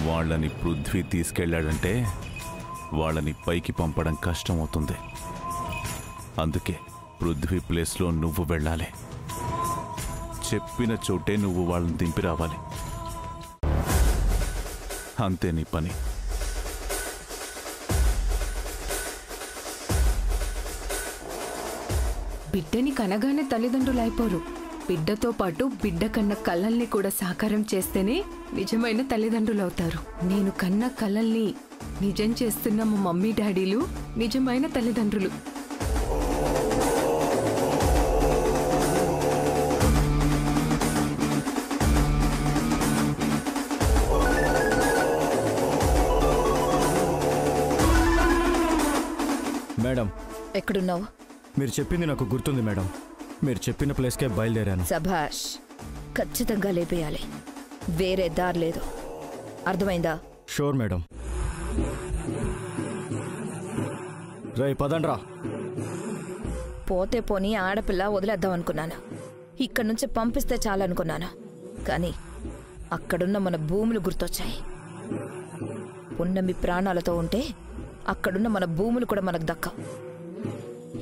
వాళ్ళని పృథ్వీ తీసుకెళ్ళాడంటే వాళ్ళని పైకి పంపడం కష్టమవుతుంది. అందుకే పృథ్వీ ప్లేస్లో నువ్వు వెళ్ళాలి. చెప్పిన చోటే నువ్వు వాళ్ళని దింపి రావాలి. అంతే నీ పని. బిడ్డని కనగానే తల్లిదండ్రులు అయిపోరు. బిడ్డతో పాటు బిడ్డ కన్న కలల్ని కూడా సాకారం చేస్తేనే నిజమైన తల్లిదండ్రులు అవుతారు. నేను కన్న కలల్ని నిజం చేస్తున్న మా మమ్మీ డాడీలు నిజమైన తల్లిదండ్రులు. మేడం, ఎక్కడున్నావు? మీరు చెప్పింది నాకు గుర్తుంది మేడం. మీరు చెప్పిన ప్లేస్కే బయలుదేరాను. సభాష్, ఖచ్చితంగా లేపేయాలి. వేరే దారి లేదు. అర్థమైందా? Sure madam. రేయ్ పదండ్రా. పోతే పోనీ ఆడపిల్ల వదిలేద్దాం అనుకున్నాను. ఇక్కడి నుంచి పంపిస్తే చాలనుకున్నాను. కానీ అక్కడున్న మన భూములు గుర్తొచ్చాయి. పున్నమి ప్రాణాలతో ఉంటే అక్కడున్న మన భూములు కూడా మనకు దక్కవు.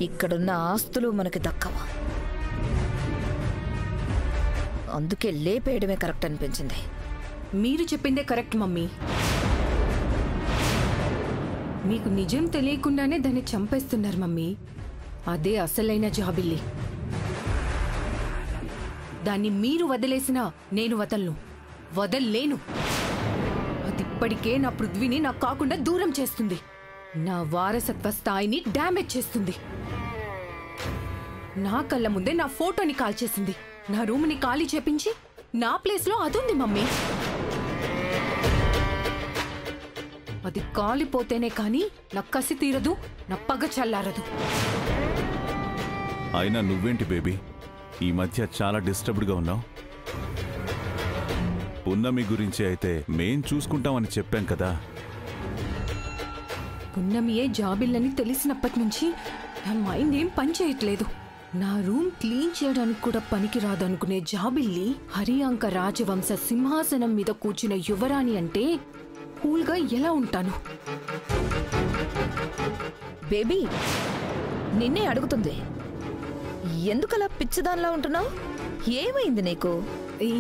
ఇక్కడున్న ఆస్తులు మనకి దక్కవా. అందుకే లేపేయడమే కరెక్ట్ అనిపించింది. మీరు చెప్పిందే కరెక్ట్ మమ్మీ. మీకు నిజం తెలియకుండానే దాన్ని చంపేస్తున్నారు మమ్మీ. అదే అసలైన జాబిల్లి. దాన్ని మీరు వదిలేసినా నేను వదల్లేను. అది ఇప్పటికే నా పృథ్వీని నాకు కాకుండా దూరం చేస్తుంది. నా వారసత్వ స్థాయిని డ్యామేజ్ చేస్తుంది. నా కళ్ళ ముందే నా ఫోటోని కాల్చేసింది. నా రూమ్ని ఖాళీ చేపించి నా ప్లేస్లో అదుంది మమ్మీ. అది కాలిపోతేనే కానీ నా కసి తీరదు, నా పగ చల్లారదు. అయినా నువ్వేంటి బేబీ, ఈ మధ్య చాలా డిస్టర్బ్డ్గా ఉన్నావు? పున్నమి గురించి అయితే మేం చూసుకుంటామని చెప్పాం కదా. పున్నమియే జాబిల్లని తెలిసినప్పటి నుంచి నా మైండ్ ఏం పని చేయట్లేదు. నా రూమ్ క్లీన్ చేయడానికి కూడా పనికి రాదనుకునే జాబిల్లి హరియాంక రాజవంశ సింహాసనం మీద కూర్చున్న యువరాణి అంటే కూల్గా ఎలా ఉంటాను? బేబీ, నిన్నే అడుగుతుంది. ఎందుకలా పిచ్చిదానిలా ఉంటున్నావు? ఏమైంది నీకు?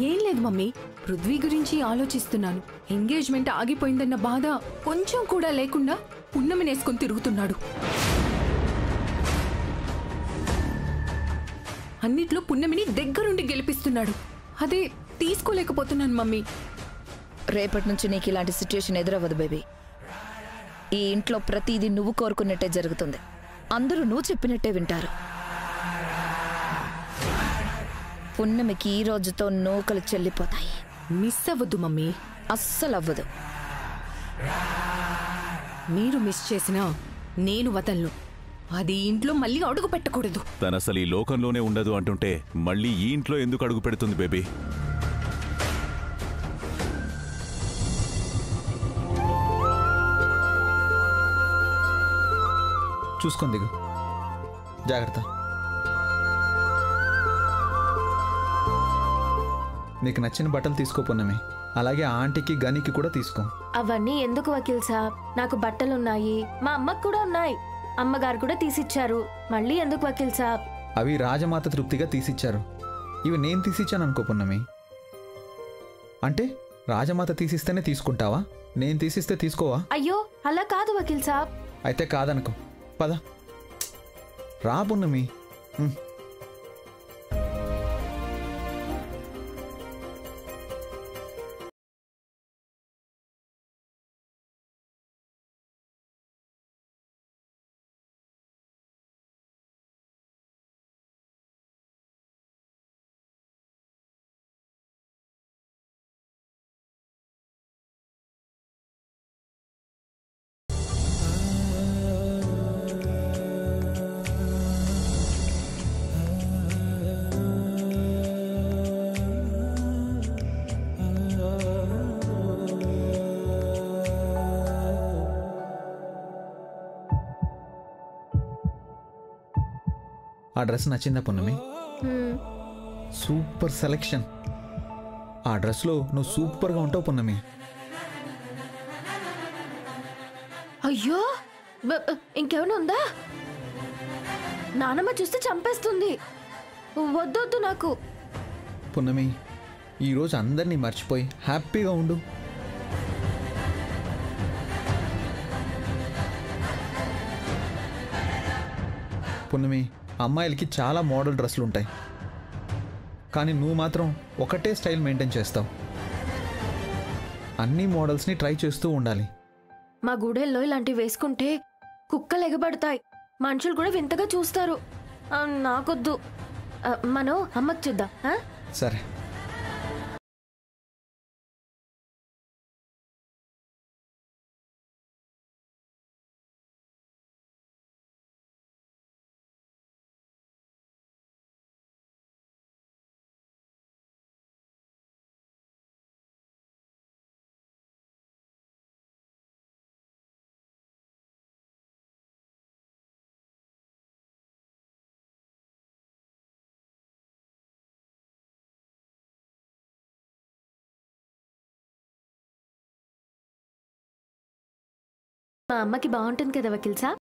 ఏం లేదు మమ్మీ, పృథ్వీ గురించి ఆలోచిస్తున్నాను. ఎంగేజ్మెంట్ ఆగిపోయిందన్న బాధ కొంచెం కూడా లేకుండా పున్నమినేసుకొని తిరుగుతున్నాడు. అన్నిట్లో పున్నమిని దగ్గరుండి గెలిపిస్తున్నాడు. అదే తీసుకోలేకపోతున్నాను మమ్మీ. రేపటి నుంచి నీకు ఇలాంటి సిచ్యుయేషన్ ఎదురవ్వదు బేబీ. ఈ ఇంట్లో ప్రతిదీ నువ్వు కోరుకున్నట్టే జరుగుతుంది. అందరూ నువ్వు చెప్పినట్టే వింటారు. పున్నమికి ఈ రోజుతో నూకలు చెల్లిపోతాయి. మిస్ అవ్వద్దు మమ్మీ. అస్సలు అవ్వదు. మీరు మిస్ చేసినా నేను వదలను. అది ఇంట్లో మళ్ళీ అడుగు పెట్టకూడదు. తను అసలు ఈ లోకంలోనే ఉండదు అంటుంటే మళ్ళీ ఈ ఇంట్లో ఎందుకు అడుగు పెడుతుంది బేబీ? చూసుకొని దిగు. జాగ్రత్త. నీకు నచ్చిన బట్టలు తీసుకోపోన్నామే. అలాగే ఆంటీకి గనికి కూడా తీసుకో. అవన్నీ ఎందుకు వకీల్ సాబ్? నాకు బట్టలున్నాయి, మా అమ్మకు కూడా ఉన్నాయి. అమ్మగారు కూడా తీసిచ్చారు. మళ్ళీ ఎందుకు వకీల్ సాబ్? అవి రాజమాత తృప్తిగా తీసిచ్చారు. ఇవి నేను తీసిచ్చాను అనుకోపున్నమి. అంటే రాజమాత తీసిస్తేనే తీసుకుంటావా? నేను తీసిస్తే తీసుకోవా? అయ్యో అలా కాదు వకీల్ సాబ్. అయితే కాదనుకో. పద రా పున్నమి. ఆ డ్రెస్ నచ్చిందా పున్నమి? Super selection. ఆ డ్రెస్లో నువ్వు సూపర్గా ఉంటావు పున్నమి. అయ్యో ఇంకేమైనా ఉందా? నానమ్మ చూస్తే చంపేస్తుంది. వద్దొద్దు నాకు. పున్నమి, ఈరోజు అందరినీ మర్చిపోయి హ్యాపీగా ఉండు. పున్నమి, అమ్మాయిలకి చాలా మోడల్ డ్రెస్సులు ఉంటాయి, కానీ నువ్వు మాత్రం ఒకటే స్టైల్ మెయింటైన్ చేస్తావు. అన్ని మోడల్స్ని ట్రై చేస్తూ ఉండాలి. మా గూడెల్లో ఇలాంటివి వేసుకుంటే కుక్కలు ఎగబడతాయి, మనుషులు కూడా వింతగా చూస్తారు. నాకొద్దు. మనం అమ్మకి చూద్దాం. సరే. మా అమ్మకి బాగుంటుంది కదా వకీల్ సాబ్.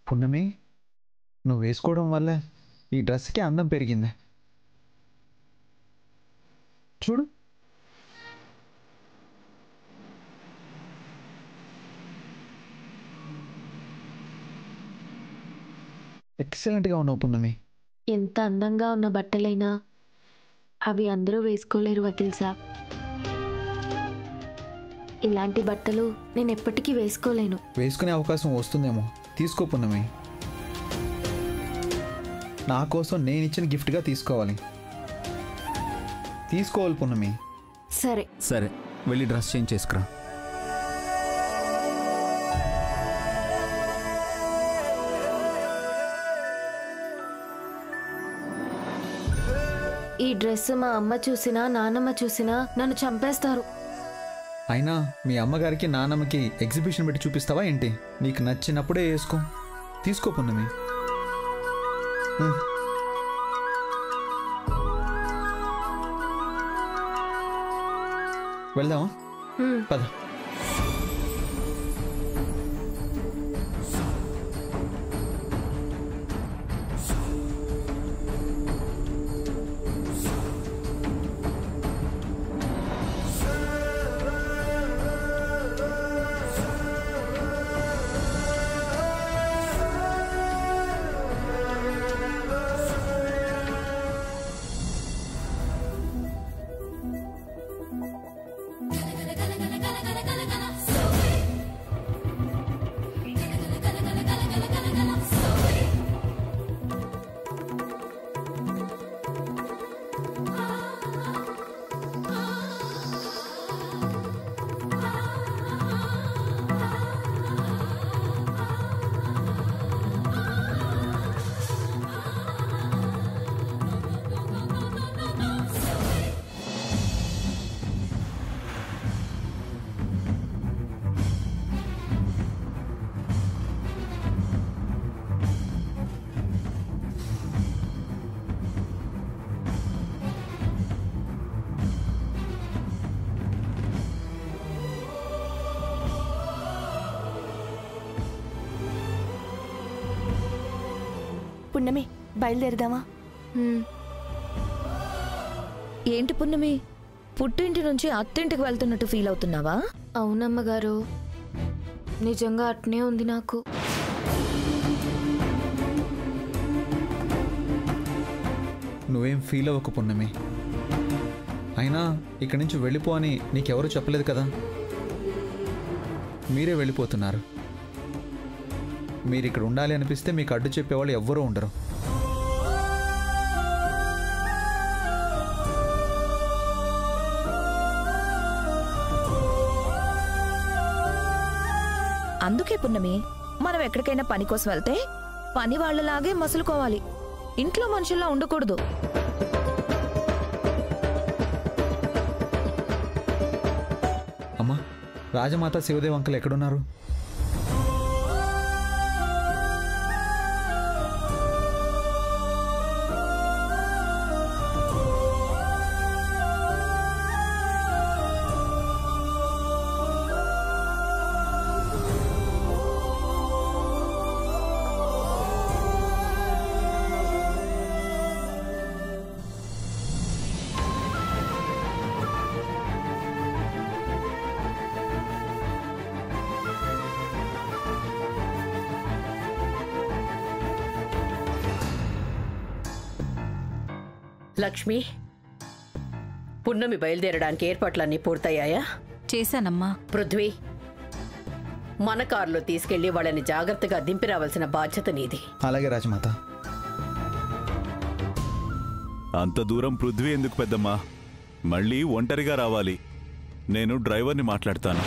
పున్నమి, నువ్వు వేసుకోవడం వల్ల ఈ డ్రెస్కి అందం పెరిగింది. చూడు. ఎక్సలెంట్గా ఉన్నావు పున్నమి. ఎంత అందంగా ఉన్న బట్టలైనా అవి అందరూ వేసుకోలేరు వకీల్ సాబ్. ఇలాంటి బట్టలు నేను ఎప్పటికీ వేసుకోలేను. వేసుకునే అవకాశం వస్తుందేమో, తీసుకో పున్నమి. నా కోసం నేను ఇచ్చిన గిఫ్ట్గా తీసుకోవాలి. తీసుకోవాలి పున్నమి. సరే. సరే, వెళ్ళి డ్రెస్ చేంజ్ చేసుకురా. ఈ డ్రెస్ మా అమ్మ చూసినా నాన్నమ్మ చూసినా నన్ను చంపేస్తారు. అయినా మీ అమ్మగారికి నాన్నమ్మకి ఎగ్జిబిషన్ పెట్టి చూపిస్తావా ఏంటి? నీకు నచ్చినప్పుడే వేసుకో. తీసుకో పున్నమి. వెళ్దామా? పద. పున్నమి, బయలుదేరదామా? ఏంటి పున్నమి, పుట్టింటి నుంచి అత్తింటికి వెళ్తున్నట్టు ఫీల్ అవుతున్నావా? అవునమ్మగారు, నిజంగా అట్నే ఉంది నాకు. నువ్వేం ఫీల్ అవ్వకు పున్నమి. అయినా ఇక్కడి నుంచి వెళ్ళిపో అని నీకెవరూ చెప్పలేదు కదా. మీరే వెళ్ళిపోతున్నారు. మీరు ఇక్కడ ఉండాలి అనిపిస్తే మీకు అడ్డు చెప్పేవాళ్ళు ఎవ్వరూ ఉండరు. అందుకే పున్నమి, మనం ఎక్కడికైనా పని కోసం వెళ్తే పని వాళ్ళలాగే మసులుకోవాలి, ఇంట్లో మనుషుల్లా ఉండకూడదు. అమ్మా, రాజమాత శివదేవ్ అంకుల్ ఎక్కడున్నారు? లక్ష్మి, పున్నమి బయలుదేరడానికి ఏర్పాట్లన్నీ పూర్తయ్యాయా? చేశానమ్మా. పృథ్వీ, మన కారులో తీసుకెళ్లి వాళ్ళని జాగ్రత్తగా దింపి రావాల్సిన బాధ్యత నీది. అలాగే రాజమాత. అంత దూరం పృథ్వీ ఎందుకు పెద్దమ్మా? మళ్ళీ ఒంటరిగా రావాలి. నేను డ్రైవర్ని మాట్లాడతాను.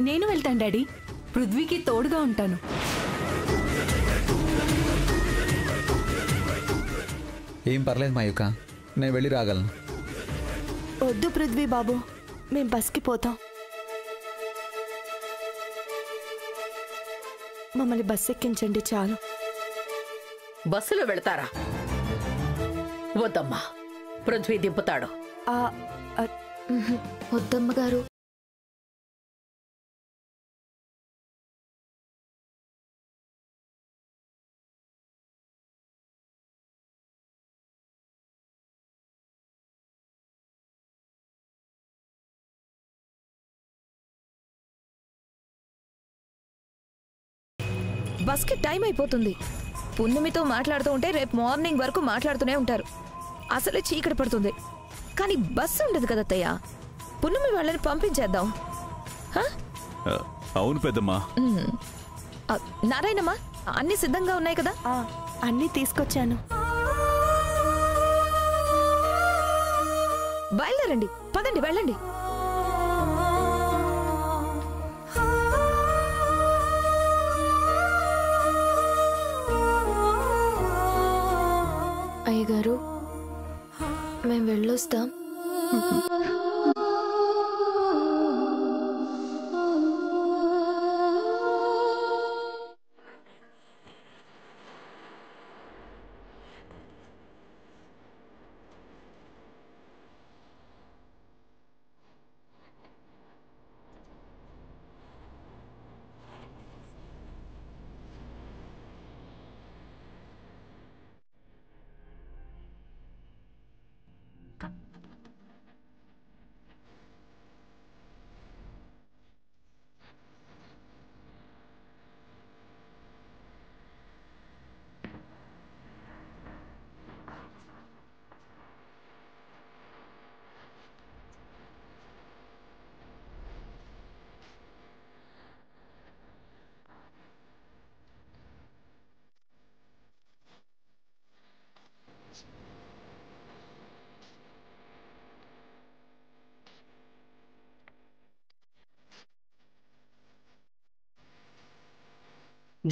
నేను వెళ్తాను డాడీ. పృథ్వీకి తోడుగా ఉంటాను. ఏం పర్లేదు మాయుక, నేను వెళ్ళి రాగలను. వద్దు పృథ్వీ బాబు, మేం బస్కి పోతాం. మమ్మల్ని బస్ ఎక్కించండి చాలు. బస్సులో వెళతారా? వద్దమ్మా, పృథ్వీ దింపుతాడు. వద్దమ్మగారు. బస్కి టైం అయిపోతుంది. పున్నమితో మాట్లాడుతూ ఉంటే రేపు మార్నింగ్ వరకు మాట్లాడుతూనే ఉంటారు. అసలే చీకటి పడుతుంది. కానీ బస్సు ఉండదు కదా అత్తయ్య. పున్నమి వాళ్ళని పంపించేద్దాం. అవును పెద్దమ్మా. నారాయణమ్మా, అన్ని సిద్ధంగా ఉన్నాయి కదా? అన్నీ తీసుకొచ్చాను. బయలుదేరండి, పదండి, వెళ్ళండి. అయ్యగారు, మేము వెళ్ళొస్తాం.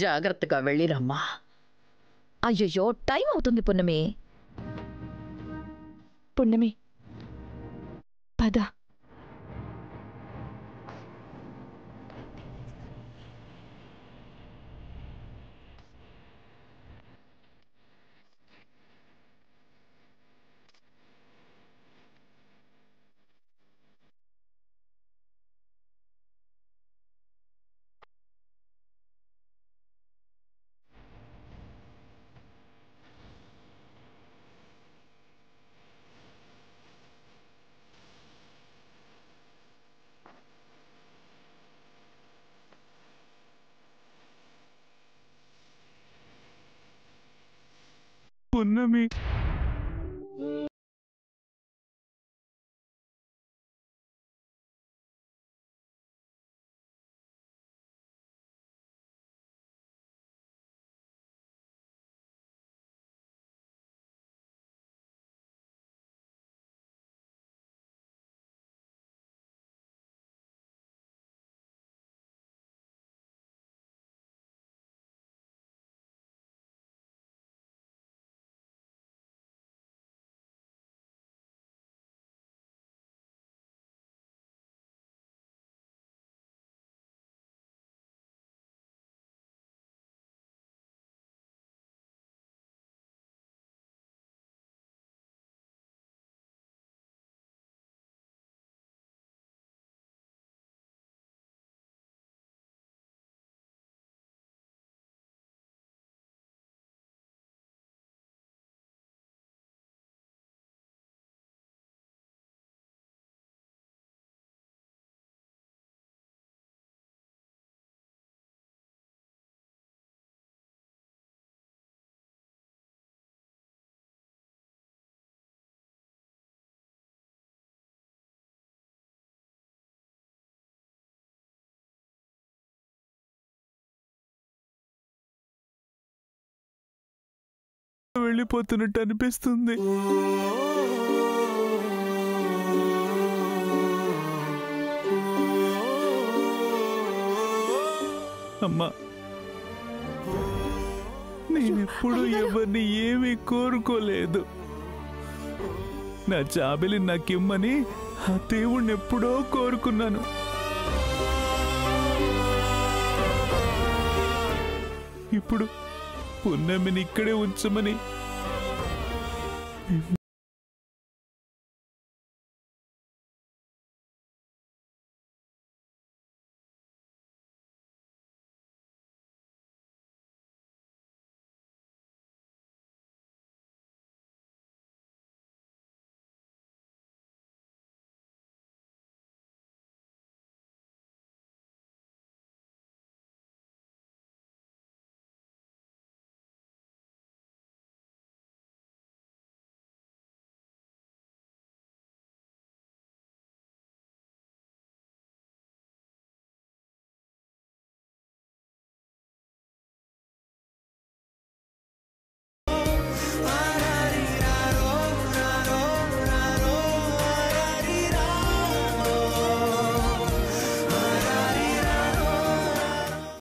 జాగ్రత్తగా వెళ్ళిరమ్మా. అయ్యయ్యో, టైం అవుతుంది పున్నమి. పున్నమి, పద. పున్నమి, వెళ్ళిపోతున్నట్టు అనిపిస్తుంది. అమ్మా, నేనెప్పుడు ఎవరిని ఏమీ కోరుకోలేదు. నా జాబిలి నాకిమ్మని ఆ దేవుణ్ణి ఎప్పుడో కోరుకున్నాను. ఇప్పుడు పున్నమిని ఇక్కడే ఉంచమని